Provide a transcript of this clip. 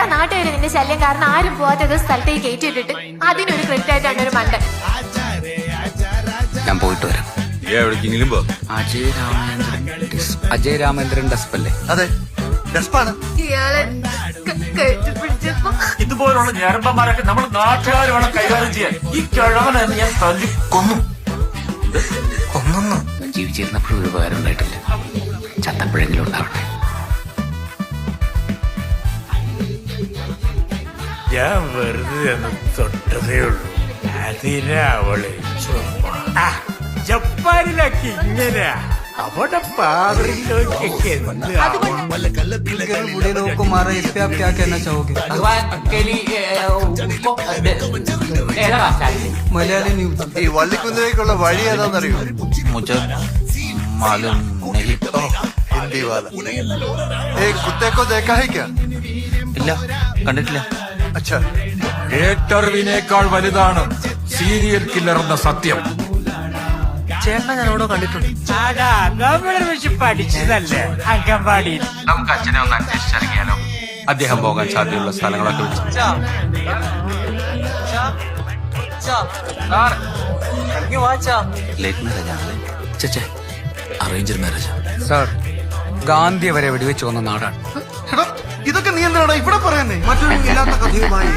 എത്ര നാട്ടുകാര് നിന്റെ ശല്യം കാരണം ആരും പോവാത്ത സ്ഥലത്തേക്ക് കയറ്റിയിട്ടിട്ട് അതിനൊരു ക്രെഡിറ്റ് ആയിട്ടാണ് ഒരു മണ്ടൻ. ഞാൻ പോയിട്ട് വരാം. എവിടേക്കെങ്കിലും പോ. അജയ് രാമേന്ദ്രൻ ഡെസ്പല്ലേ? അതെ, ഡെസ്പാണ്. ഇയാളെ കെട്ടിപ്പിടിച്ചപ്പോ ഇതുപോലുള്ള ഞരമ്പന്മാരൊക്കെ നമ്മൾ നാട്ടുകാർ വേണം കൈകാര്യം ചെയ്യാൻ. ഈ കിഴവനെ ഞാൻ തല്ലി കൊന്നു. ഒന്നൊന്നും ജീവിച്ചിരുന്നപ്പോഴും ഒരു ഉപകാരം ഉണ്ടായിട്ടില്ല. ചത്തപ്പോഴെങ്കിലും ഉണ്ടാവട്ടെ. ഞാൻ വെറുതെ ഒന്ന് തൊട്ടതേ ഉള്ളൂ. അതിനവള് ചുമ്മാ ജപ്പാനിലൊക്കെ ഇങ്ങനെ അവിടെ പാവറിലൊക്കെ എന്ത് बूढ़े लोगों को मारा, इस पे आप क्या कहना चाहोगे? मलयाली न्यूज. ഈ വള്ളിക്കുന്നിലേക്കുള്ള വഴി ഏതാണെന്നറിയോ? മുझे मालूम नहीं. ഹിന്ദി വാല. കുത്തേക്കോ ദേക്കാ ഹൈ ക്യാ? ഇല്ല, കണ്ടിട്ടില്ല. അച്ഛാ, ഏറ്ററിവിനേക്കാൾ വലുതാണ് സീരിയൽ കില്ലർ എന്ന സത്യം. ചേട്ടനെ ഞാൻ അവിടെ കണ്ടിട്ടുണ്ട്. പഠിച്ചതല്ലേ അംഗൻവാടിയിൽ. നമുക്ക് അച്ഛനെ ഒന്ന് അന്വേഷിച്ചിറങ്ങിയാലോ? അദ്ദേഹം പോകാൻ സാധ്യതയുള്ള സ്ഥലങ്ങളൊക്കെ വിളിച്ചു. ലേറ്റ് മാരേജ് ആണല്ലേ? ചേച്ചേ, അറേഞ്ച്ഡ് മാരേജ്. സാർ, ഗാന്ധി വരെ വെടിവെച്ച് വന്ന നാടാണ്. ഇതൊക്കെ നീ എന്താണ് ഇവിടെ പറയുന്നേ? മറ്റൊന്നും ഇല്ലാത്ത കഥയുമായി